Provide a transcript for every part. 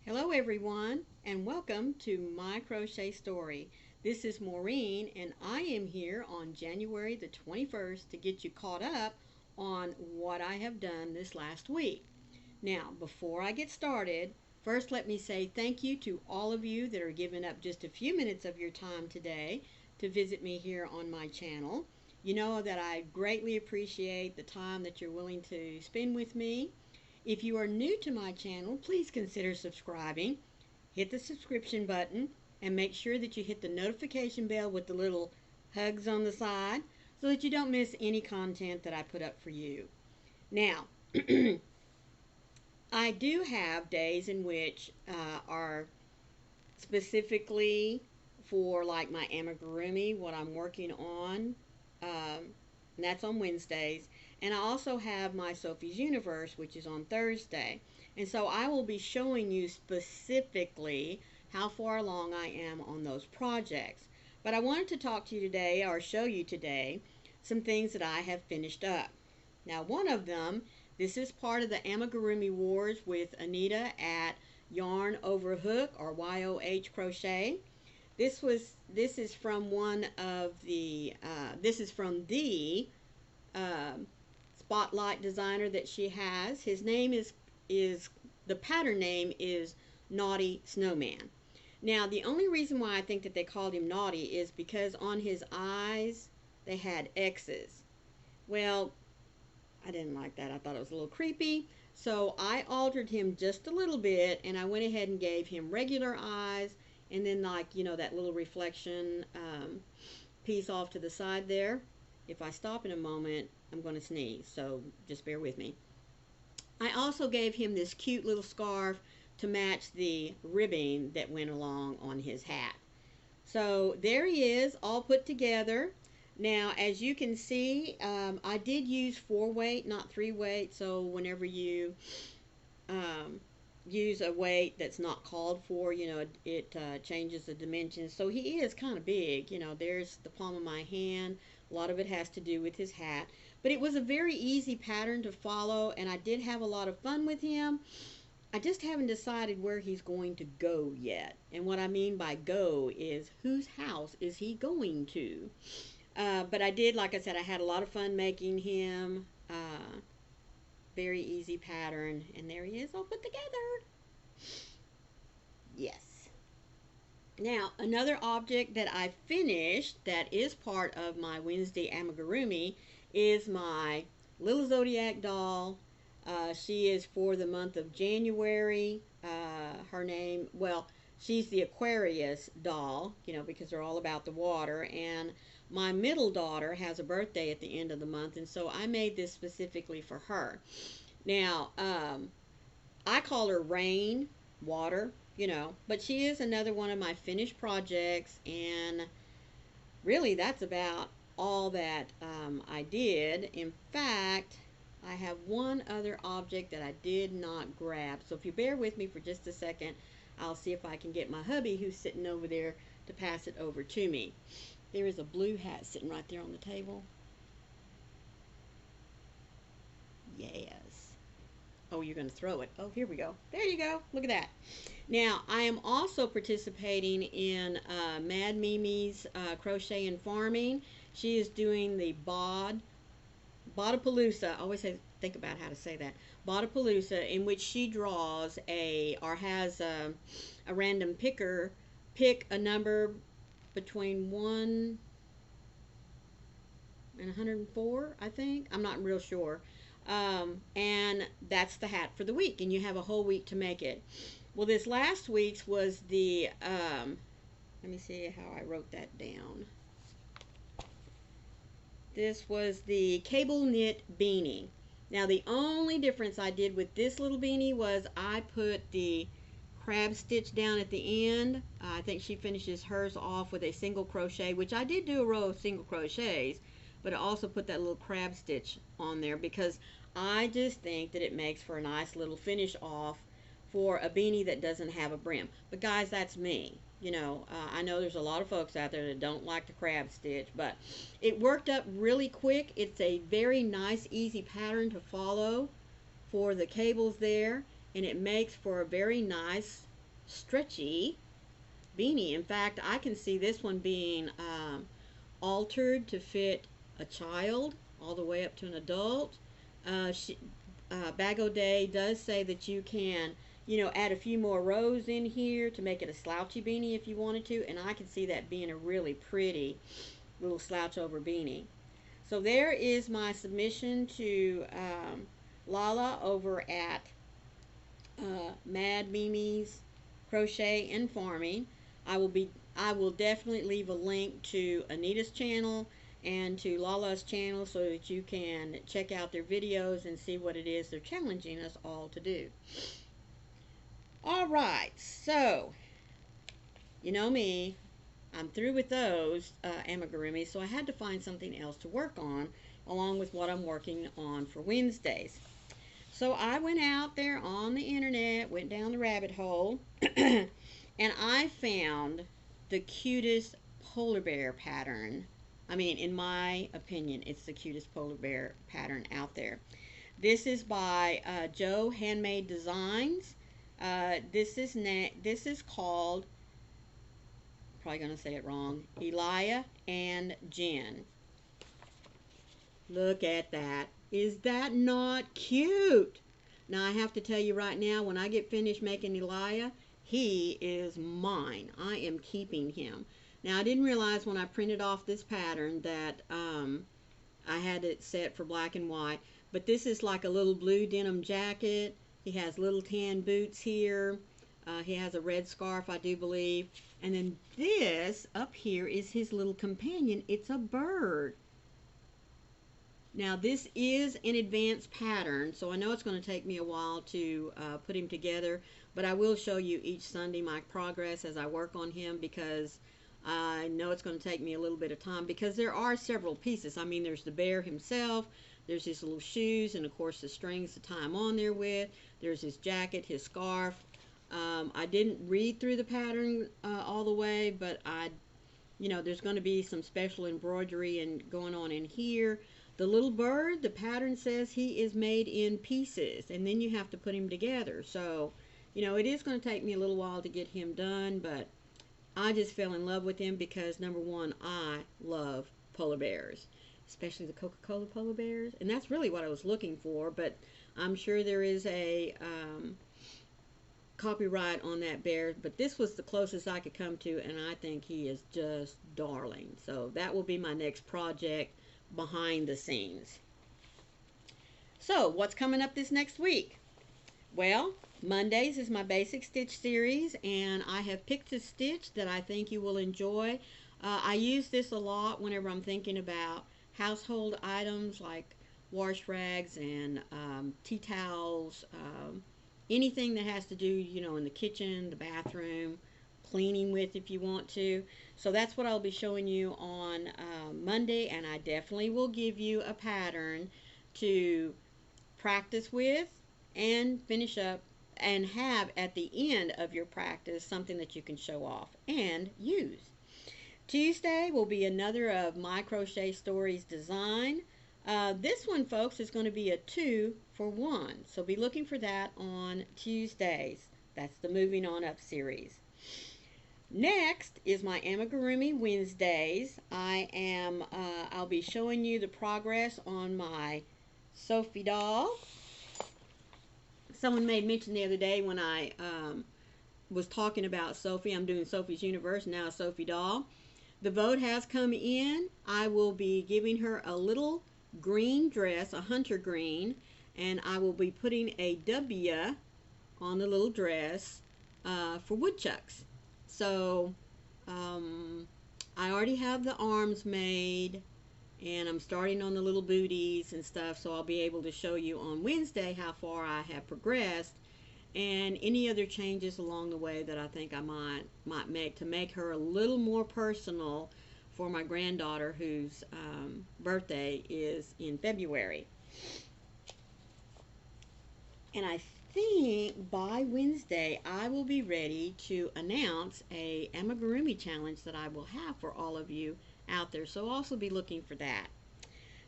Hello everyone and welcome to my crochet story. This is Maureen and I am here on January the 21st to get you caught up on what I have done this last week. Now, before I get started, first let me say thank you to all of you that are giving up just a few minutes of your time today to visit me here on my channel. You know that I greatly appreciate the time that you're willing to spend with me. If you are new to my channel, please consider subscribing. Hit the subscription button and make sure that you hit the notification bell with the little hugs on the side so that you don't miss any content that I put up for you. Now, I do have days in which are specifically for like my amigurumi, what I'm working on. And that's on Wednesdays. And I also have my Sophie's Universe, which is on Thursday. And so I will be showing you specifically how far along I am on those projects. But I wanted to talk to you today, or show you today, some things that I have finished up. Now, one of them, this is part of the Amigurumi Wars with Anita at Yarn Over Hook, or Y.O.H Crochet. This is from one of the this is from the spotlight designer that she has. His name is the pattern name is Naughty Snowman. Now, the only reason why I think that they called him naughty is because on his eyes they had X's. Well, I didn't like that. I thought it was a little creepy. So I altered him just a little bit and I went ahead and gave him regular eyes and then, like, you know, that little reflection piece off to the side there. If I stop in a moment, I'm going to sneeze, so just bear with me. I also gave him this cute little scarf to match the ribbing that went along on his hat. So there he is, all put together. Now, as you can see, I did use 4-weight, not 3-weight, so whenever you use a weight that's not called for, you know, it changes the dimensions. So he is kind of big, you know, there's the palm of my hand. A lot of it has to do with his hat. But it was a very easy pattern to follow, and I did have a lot of fun with him. I just haven't decided where he's going to go yet. And what I mean by go is whose house is he going to? But I did, like I said, I had a lot of fun making him. Very easy pattern, and there he is all put together. Yes. Now, another object that I finished that is part of my Wednesday amigurumi is my little zodiac doll. She is for the month of January. Her name, well, she's the Aquarius doll, you know, because they're all about the water. And my middle daughter has a birthday at the end of the month, and so I made this specifically for her. Now, I call her Rain, water, you know, but she is another one of my finished projects, and really that's about all that I did. In fact, I have one other object that I did not grab, so if you bear with me for just a second, I'll see if I can get my hubby who's sitting over there to pass it over to me. There is a blue hat sitting right there on the table. Yes. Oh, you're going to throw it. Oh, here we go. There you go. Look at that. Now, I am also participating in Mad Mimi's Crochet and Farming. She is doing the Bodapalooza. I always think about how to say that. Bodapalooza, in which she draws or has a random picker pick a number between 1 and 104, I think. I'm not real sure. And that's the hat for the week, and you have a whole week to make it. Well, this last week's was the, let me see how I wrote that down. This was the cable knit beanie. Now, the only difference I did with this little beanie was I put the crab stitch down at the end. I think she finishes hers off with a single crochet, which I did do a row of single crochets, but I also put that little crab stitch on there because I just think that it makes for a nice little finish off for a beanie that doesn't have a brim. But guys, that's me. You know, I know there's a lot of folks out there that don't like the crab stitch, but it worked up really quick. It's a very nice, easy pattern to follow for the cables there, and it makes for a very nice stretchy beanie. In fact, I can see this one being altered to fit a child all the way up to an adult. Bag O'Day does say that you can, add a few more rows in here to make it a slouchy beanie if you wanted to, and I can see that being a really pretty little slouch over beanie. So there is my submission to Lala over at Mad Mimi's Crochet and Farming. I will definitely leave a link to Anita's channel and to Lala's channel so that you can check out their videos and see what it is they're challenging us all to do. Alright, so you know me, I'm through with those amigurumi, so I had to find something else to work on along with what I'm working on for Wednesdays. So I went out there on the internet, went down the rabbit hole, and I found the cutest polar bear pattern. I mean, in my opinion, it's the cutest polar bear pattern out there. This is by Joe Handmade Designs. This is called, probably going to say it wrong, Elia and Jen. Look at that. Is that not cute? Now, I have to tell you right now, when I get finished making Elia, he is mine. I am keeping him. Now, I didn't realize when I printed off this pattern that I had it set for black and white, but this is like a little blue denim jacket. He has little tan boots here. He has a red scarf, I do believe. And then this up here is his little companion. It's a bird. Now, this is an advanced pattern, so I know it's going to take me a while to put him together, but I will show you each Sunday my progress as I work on him, because I know it's going to take me a little bit of time, because there are several pieces. I mean, there's the bear himself, there's his little shoes, and of course the strings to tie him on there with. There's his jacket, his scarf. I didn't read through the pattern all the way, but there's going to be some special embroidery and going on in here. The little bird, the pattern says he is made in pieces, and then you have to put him together. So, it is going to take me a little while to get him done, but I just fell in love with him because, number one, I love polar bears, especially the Coca-Cola polar bears, and that's really what I was looking for, but I'm sure there is a copyright on that bear, but this was the closest I could come to, and I think he is just darling. So that will be my next project behind the scenes. So what's coming up this next week? Well, Mondays is my basic stitch series, and I have picked a stitch that I think you will enjoy. I use this a lot whenever I'm thinking about household items like wash rags and tea towels, anything that has to do, in the kitchen, the bathroom, cleaning with if you want to. So that's what I'll be showing you on Monday, and I definitely will give you a pattern to practice with and finish up and have at the end of your practice something that you can show off and use. Tuesday will be another of my Crochet Stories design. This one, folks, is going to be a 2-for-1, so be looking for that on Tuesdays. That's the Moving On Up series. Next is my Amigurumi Wednesdays. I'll be showing you the progress on my Sophie doll. Someone made mention the other day when I was talking about Sophie. I'm doing Sophie's Universe, now a Sophie doll. The vote has come in. I will be giving her a little green dress, a hunter green, and I will be putting a W on the little dress for woodchucks. So I already have the arms made, and I'm starting on the little booties and stuff, so I'll be able to show you on Wednesday how far I have progressed and any other changes along the way that I think I might make to make her a little more personal for my granddaughter, whose birthday is in February. And I think by Wednesday I will be ready to announce a amigurumi challenge that I will have for all of you out there, so also be looking for that.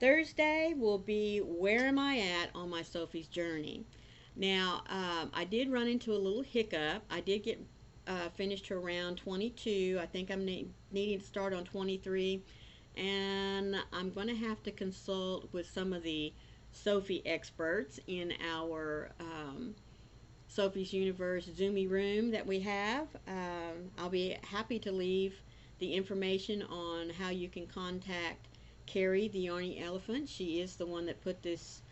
Thursday will be where am I at on my Sophie's journey. Now, I did run into a little hiccup. I did get finished to around 22. I think I'm needing to start on 23. And I'm going to have to consult with some of the Sophie experts in our Sophie's Universe Zoomy room that we have. I'll be happy to leave the information on how you can contact Keri, the Yarny Elephant. She is the one that put this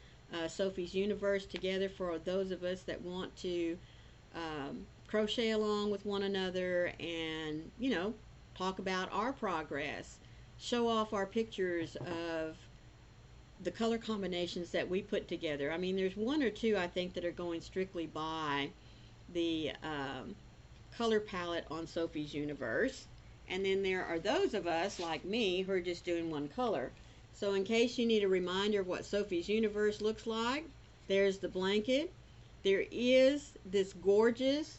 Sophie's Universe together for those of us that want to crochet along with one another and, you know, talk about our progress, show off our pictures of the color combinations that we put together. I mean, there's one or two I think that are going strictly by the color palette on Sophie's Universe. And then there are those of us like me who are just doing one color. So in case you need a reminder of what Sophie's Universe looks like, there's the blanket. There is this gorgeous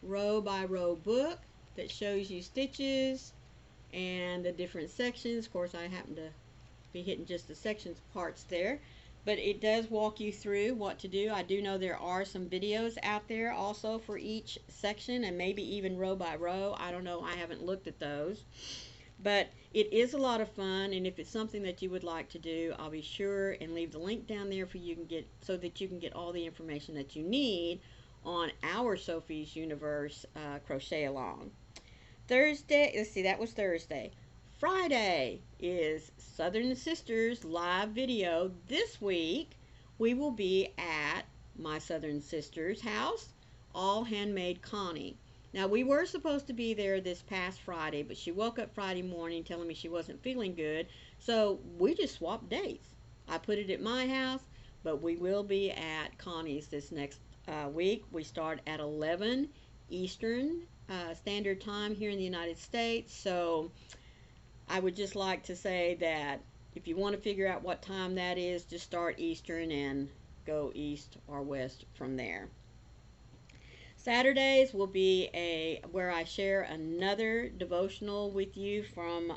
row by row book that shows you stitches and the different sections. Of course, I happen to be hitting just the sections parts there, but it does walk you through what to do. I do know there are some videos out there also for each section and maybe even row by row. I don't know, I haven't looked at those, but it is a lot of fun, and if it's something that you would like to do, I'll be sure and leave the link down there for you can get, so that you can get all the information that you need on our Sophie's Universe crochet along. Thursday, let's see, that was Thursday. Friday is Southern Sisters live video. This week we will be at my Southern Sisters house, all Handmade-Connie. Now, we were supposed to be there this past Friday, but she woke up Friday morning telling me she wasn't feeling good, so we just swapped dates. I put it at my house, but we will be at Connie's this next week. We start at 11 Eastern Standard Time here in the United States, so I would just like to say that if you want to figure out what time that is, just start Eastern and go east or west from there. Saturdays will be where I share another devotional with you from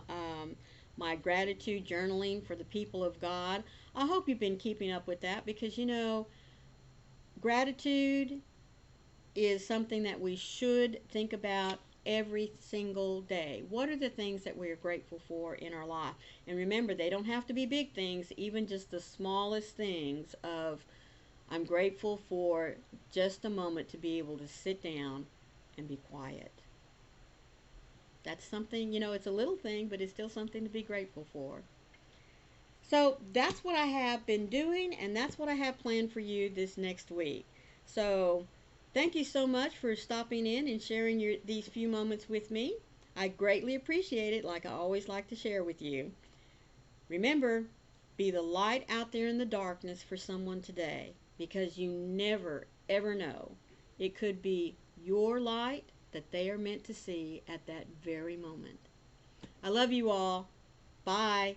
my gratitude journaling for the people of God. I hope you've been keeping up with that because, you know, gratitude is something that we should think about every single day. What are the things that we are grateful for in our life? And remember, they don't have to be big things, even just the smallest things of, I'm grateful for just a moment to be able to sit down and be quiet. That's something, you know, it's a little thing, but it's still something to be grateful for. So that's what I have been doing, and that's what I have planned for you this next week. So thank you so much for stopping in and sharing these few moments with me. I greatly appreciate it, like I always like to share with you. Remember, be the light out there in the darkness for someone today, because you never, ever know. It could be your light that they are meant to see at that very moment. I love you all. Bye.